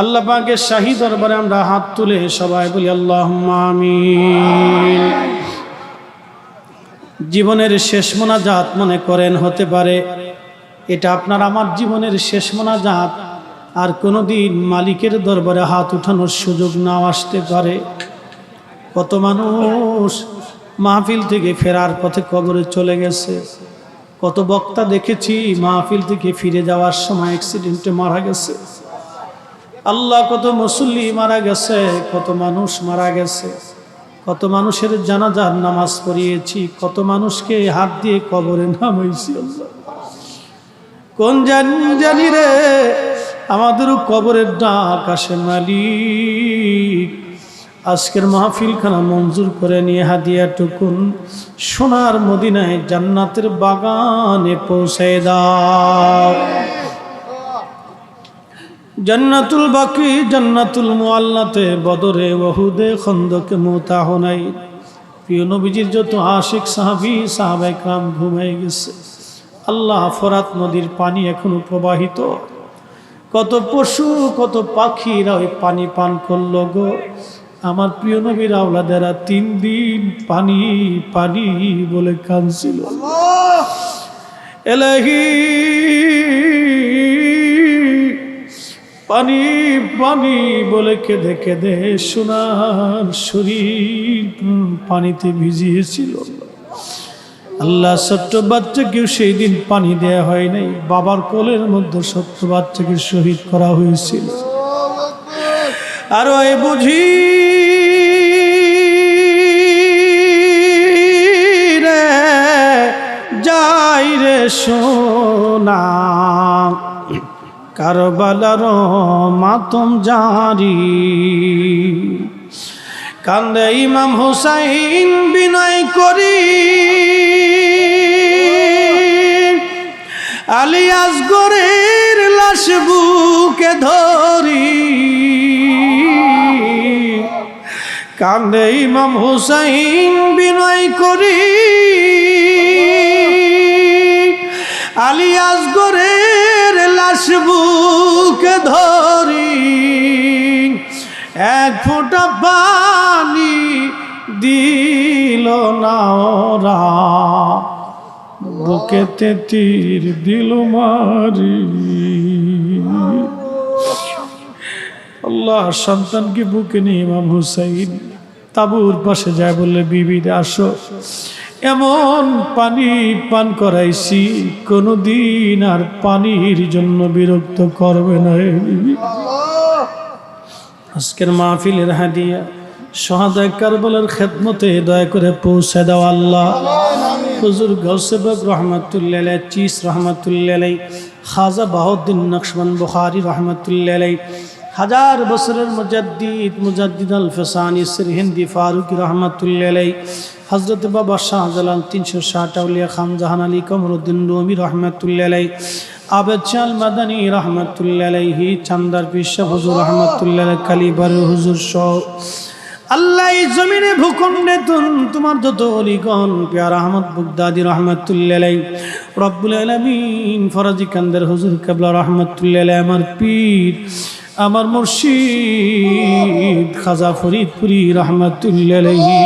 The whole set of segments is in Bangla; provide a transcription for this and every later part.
আল্লাহ পাকের শাহী দরবারে আমরা হাত তুলে সবাই বলি আল্লাহুম্মা আমিন। জীবনের শেষ মোনাজাত মনে করেন হতে পারে এটা আপনার আমার জীবনের শেষ মোনাজাত, আর কোনোদিন মালিকের দরবারে হাত উঠানোর সুযোগ নাও আসতে পারে। কত মানুষ মাহফিল থেকে ফেরার পথে কবরে চলে গেছে, কত বক্তা দেখেছি মাহফিল থেকে ফিরে যাওয়ার সময় অ্যাক্সিডেন্টে মারা গেছে। আল্লাহ, কত মুসল্লি মারা গেছে, কত মানুষ মারা গেছে, কত মানুষের জানাজার নামাজ পড়িয়েছি, কত মানুষকে হাত দিয়ে কবরে নামাইছি। আল্লাহ, কোন জানি রে আমাদেরও কবরের ডাক আসে। মালিক, আজকের মাহফিলখানা মঞ্জুর করে নিয়ে হাদিয়াটুকুন সোনার মদিনায় জান্নাতের বাগানে পৌঁছে দাও। জান্নাতুল বাকি, জান্নাতুল মুআল্লাতে, বদরে, ওহুদে, খন্দকে, মুতা, হুনাইন, প্রিয় নবীজির যত আশিক সাহাবী সাহাবায়ে কেরাম ঘুমিয়ে গেছে। আল্লাহ, ফরাত নদীর পানি এখনো প্রবাহিত, কত পশু কত পাখিরা ওই পানি পান করলো গো। আমার প্রিয় নবীর আওলাদেরা 3 দিন পানি পানি বলে কাঁদছিল। এলাহি, পানি পানি বলে কেঁদে কেঁদে সোনার শরীর পানিতে ভিজিয়েছিল। আল্লাহ, ছোট্ট বাচ্চাকেও সেই দিন পানি দেয়া হয় নাই, বাবার কোলের মধ্যে ছোট্ট বাচ্চাকে শহীদ করা হয়েছিল। আর ওই বুঝি রে যাই রে সোনা, কারবালার মাতম জারি, কান্দে ইমাম হুসাইন বিনয় করি, আলী আসগরের লাশ বুকে ধরি, কান্দে ইমাম হুসাইন বিনয় করি, আলী আসগরের লাশ বুকে ধরি, এক ফোঁটা পানি দিল না ওরা, বুকেতে তীর দিল মারি। আল্লাহ, সন্তানকে বুকে নিয়ে ইমাম হুসাইন তাবুর পাশে যায়, বললে বিবিরে আসো, এমন পানি পান করাইছি কোনদিন আর পানির জন্য বিরক্ত করবে না। আজকের মাহফিলের হাদিয়া শাহাদায়ে কারবালার খেদমতে দয়া করে পৌঁছে দাও আল্লাহ। হুজুর গাউসে পাক রহমাতুল্লাহ আলাইহি, চিস রহমাতুল্লাহ আলাইহি, খাজা বাহাউদ্দিন নকশবন্দ বুখারী রহমাতুল্লাহ আলাইহি, 1000 বছরের মুজাদ্দিদ আল ফসানি সিরহিন্দি ফারুকি রহমাতুল্লাহ আলাইহি, হযরত বাবা শাহজালাল 360 আউলিয়া খান জাহান আলী কমরউদ্দিন রুমি রহমাতুল্লাহ আলাইহি, আবেদ চাল মাদানী রহমাতুল্লাহ আলাইহি, চান্দার পিসা হুজুর রহমাতুল্লাহ আলাইহি, কালীবার হুজুর সহ আল্লাহ এই জমিনে ভূখণ্ডে তোমার যত ওলিগণ, পেয়ারা আহমদ বুগদাদি রহমাতুল্লাহ আলাইহি, রব্বুল আলামিন ফরাজি কান্দের হুজুর কিবলা রহমাতুল্লাহ আলাইহি, আমার পীর আমার মুর্শিদ খাজা ফরিদপুরি রহমাতুল্লাহ আলাইহি,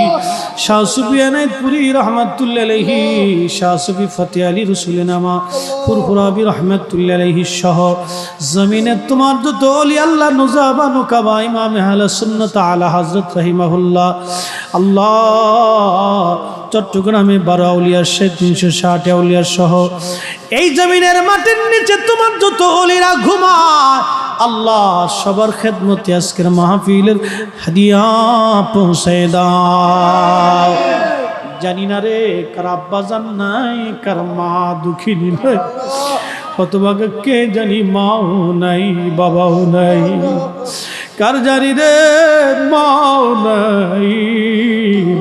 শাহ সুফি এনায়েতপুরি রহমাতুল্লাহ আলাইহি, শাহ সুফি ফতেহ আলী রসুলনামা ফুরফুরাবি রহমাতুল্লাহ আলাইহি সহ জমিনে তোমার যত ওলি আল্লাহ নুজাবা নুকাবা ইমাম আহলে সুন্নাত আলা হযরত রাহিমাহুল্লাহ। আল্লাহ, চট্টগ্রামে 12 আউলিয়ার 360 আউলিয়ার সহ এই জমিনের মাটির নিচে তোমার যত ওলিরা ঘুমায় আল্লাহ, সবার খেদমতে আজকের মাহফিলের হাদিয়া পৌঁছে দাও। জানি না রে কার আব্বা জান নাই, কার মা দুঃখিনী নাই, কতভাগে কে জানি মাও নাই বাবাও নাই, কার জানি রে মাও নাই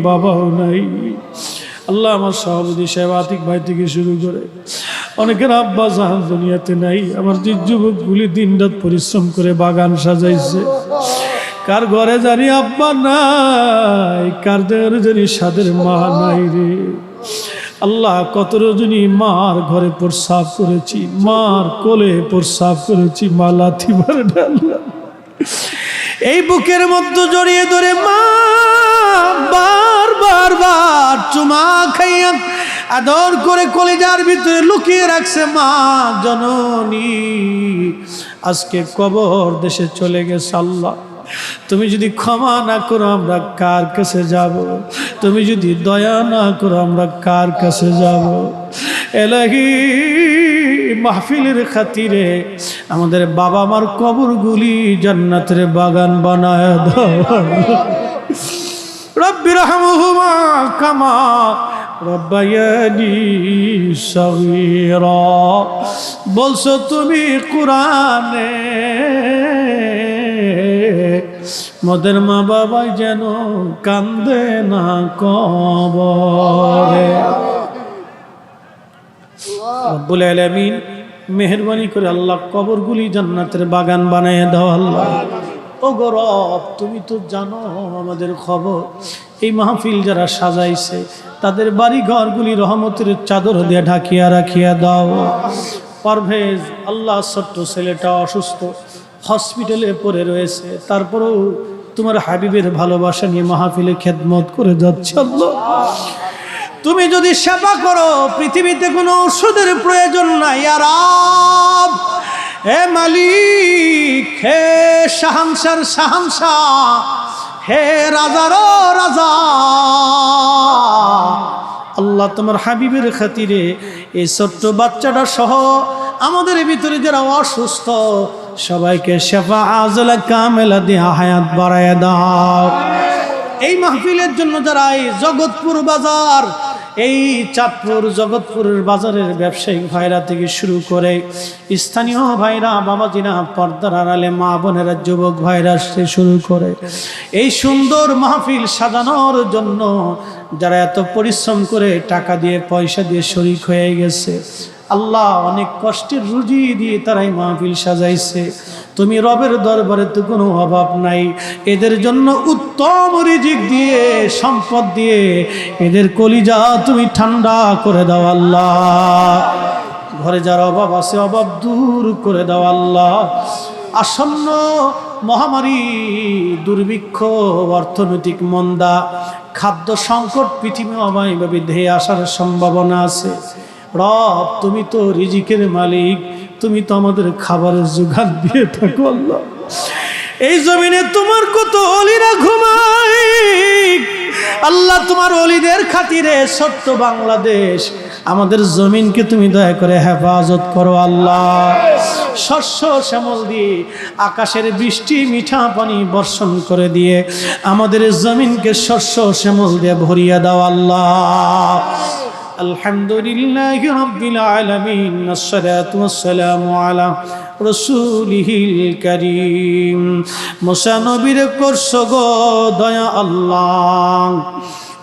বাবাও নাই। আল্লাহ, আমার সভাপতি সাহেব আতিক ভাই থেকে শুরু করে অনেকের আব্বা জাহান দুনিয়াতে নাই। আমার যে যুবকগুলি দিন রাত পরিশ্রম করে বাগান সাজাইছে, কার ঘরে জানি আব্বা নাই, কার ঘরে জানি সাদের মা নাই রে। আল্লাহ, কত রজনী মার ঘরে প্রস্রাব করেছি, মার কোলে প্রস্রাব করেছি, মা লাথি মারে আল্লাহ এই বুকের মধ্যে জড়িয়ে ধরে মা বার চুমা খাইয়া আদর করে কলিজার ভিতরে লুকিয়ে রাখছে মা জননী আজকে কবর দেশে চলে গেছে। আল্লাহ তুমি যদি ক্ষমা না করো আমরা কার কাছে যাব? তুমি যদি দয়া না করো আমরা কার কাছে যাব? এলাহি মাহফিলের খাতিরে আমাদের বাবা মার কবরগুলি জান্নাতের বাগান বানায় দাও। রব্বি রহমহুমা কামা রব্বায়ানি সগীরা বলছো তুমি কোরআনে, মোদের মা বাবা যেন কান্দে না কবরে। রব্বুল আলামিন মেহেরবানি করে আল্লাহ কবরগুলি জান্নাতের বাগান বানায় দাও। আল্লাহ ও গো রব তুমি তো জানো আমাদের খবর। এই মাহফিল যারা সাজাইছে তাদের বাড়ি ঘরগুলি রহমতের চাদর দিয়ে ঢাকিয়া রাখিয়া দাও। পারভেজ আল্লাহ ছোট্ট ছেলেটা অসুস্থ হসপিটালে পড়ে রয়েছে, তারপরেও তোমার হাবিবের ভালোবাসা নিয়ে মাহফিলে খেদমত করে যাচ্ছে। আল্লাহ তুমি যদি সেবা করো পৃথিবীতে কোনো ওষুধের প্রয়োজন নাই। আর হে মালিক, হে শাহানশার শাহানশাহ, হে রাজারও রাজা, আল্লাহ তোমার হাবিবের খাতিরে এই ছোট্ট বাচ্চাটা সহ আমাদের ভিতরে যারা অসুস্থ সবাইকে শেফা আজলা কামেলা দিয়ে হায়াত বাড়ায় দাও। এই মাহফিলের জন্য যারা এই জগৎপুর বাজার, এই চাঁদপুর জগৎপুরের বাজারের ব্যবসায়িক ভাইরা থেকে শুরু করে স্থানীয় ভাইরা, বাবাজিরা, পর্দার আড়ালে মা বোনেরা, যুবক ভাইরা থেকে শুরু করে এই সুন্দর মাহফিল সাজানোর জন্য যারা এত পরিশ্রম করে টাকা দিয়ে পয়সা দিয়ে শরীক হয়ে গেছে, আল্লাহ অনেক কষ্টের রুজি দিয়ে তারাই মাহফিল সাজাইছে। তুমি রবের দরবারে তো কোনো অভাব নাই, এদের জন্য উত্তম রিজিক দিয়ে সম্পদ দিয়ে এদের কলিজা তুমি ঠান্ডা করে দাও। আল্লাহ ঘরে যার অভাব আছে অভাব দূর করে দাও। আল্লাহ আসন্ন মহামারী, দুর্ভিক্ষ, অর্থনৈতিক মন্দা, খাদ্য সংকট পৃথিবী অবাইভাবে ধেয়ে আসার সম্ভাবনা আছে। রব তুমি তো রিজিকের মালিক, তুমি তো আমাদের খাবারের যোগান দিয়ে থাকো। আল্লাহ এই জমিনে তোমার কত অলিরা ঘুমায়, আল্লাহ তোমার অলিদের খাতিরে ছোট্ট বাংলাদেশ আমাদের জমিনকে তুমি দয়া করে হেফাজত করো। আল্লাহ শস্য শ্যামল দিয়ে আকাশের বৃষ্টি মিঠা পানি বর্ষণ করে দিয়ে আমাদের জমিনকে শস্য শ্যামল দিয়ে ভরিয়ে দাও। আল্লাহ আলহামদুলিল্লাহি রাব্বিল আলামিন, আসসালাতু ওয়াসসালামু আলা রাসূলিহিল কারীম। মুসা নবীর করছো গো দয়া আল্লাহ,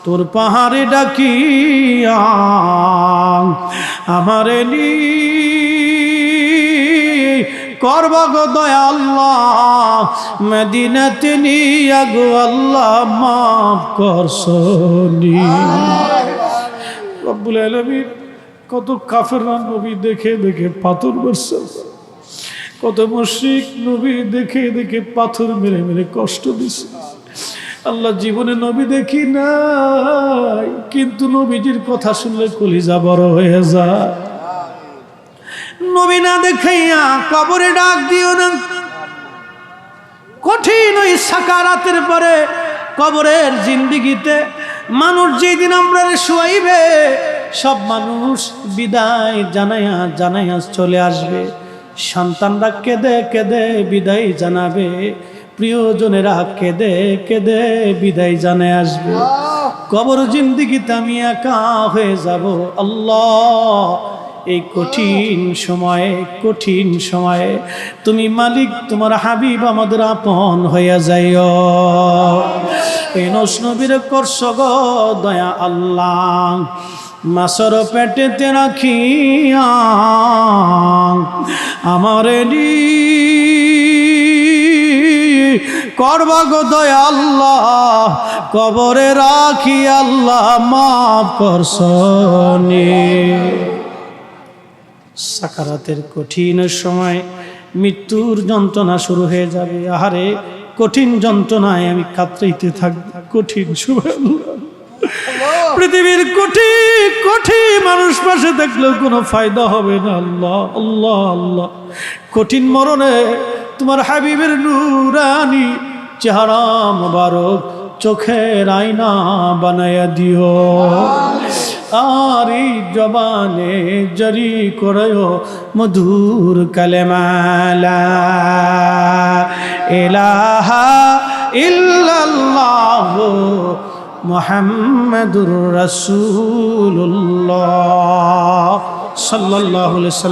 তোর পাহাড়ে ডাকিয়া আমারে নি করবা গো দয়া আল্লাহ, মদিনাতে নিয়া গো আল্লাহ মাফ করছনি। রব্বুল আলামিন কত কাফেররা নবী দেখে দেখে পাথর মারছে, কত মুশরিক নবী দেখে দেখে পাথর মেরে মেরে কষ্ট দিছে। আল্লাহ জীবনে নবী দেখি নাই, কিন্তু নবীজির কথা শুনলে কলিজা বড় হয়ে যায়। নবী না দেখাইয়া কবরে ডাক দিও না। কঠিন ওই সাকারাতের পরে কবরের জিন্দেগিতে মানুষ যেদিন আমরা শুয়াইবে সব মানুষ বিদায় জানাইয়া জানাইয়া চলে আসবে। সন্তানরা কেঁদে কেঁদে বিদায় জানাবে, প্রিয়জনেরা কেঁদে কেঁদে বিদায় জানায় আসবে। কবর জিন্দেগিতে আমি একা হয়ে যাব। আল্লাহ এই কঠিন সময়ে তুমি মালিক, তোমার হাবিব আমাদের আপন হইয়া যাইও। এই নবীর করছো গো দয়া আল্লাহ, মাসর পেটেতে রাখিয়া আমারে নি করবা গো দয়া আল্লাহ, কবরে রাখি আল্লাহ মাফ করছনি। সাকারাতের কঠিন সময় মৃত্যুর যন্ত্রণা শুরু হয়ে যাবে। আহারে কঠিন যন্ত্রণায় আমি কাতরাইতে থাকবো। কঠিন, সুবহানাল্লাহ। পৃথিবীর কোটি কোটি মানুষ পাশে থাকলেও কোনো ফায়দা হবে না। আল্লাহ আল্লাহ আল্লাহ, কঠিন মরণে তোমার হাবিবের নূরানি চেহারা মোবারক চোখের আয়না বানায়া দিও। আর এই জবানে জারি করো মধুর কালেমা লা ইলাহা ইল্লাল্লাহ মুহাম্মাদুর রাসূলুল্লাহ সাল্লাল্লাহু আলাইহি ওয়াসাল্লাম।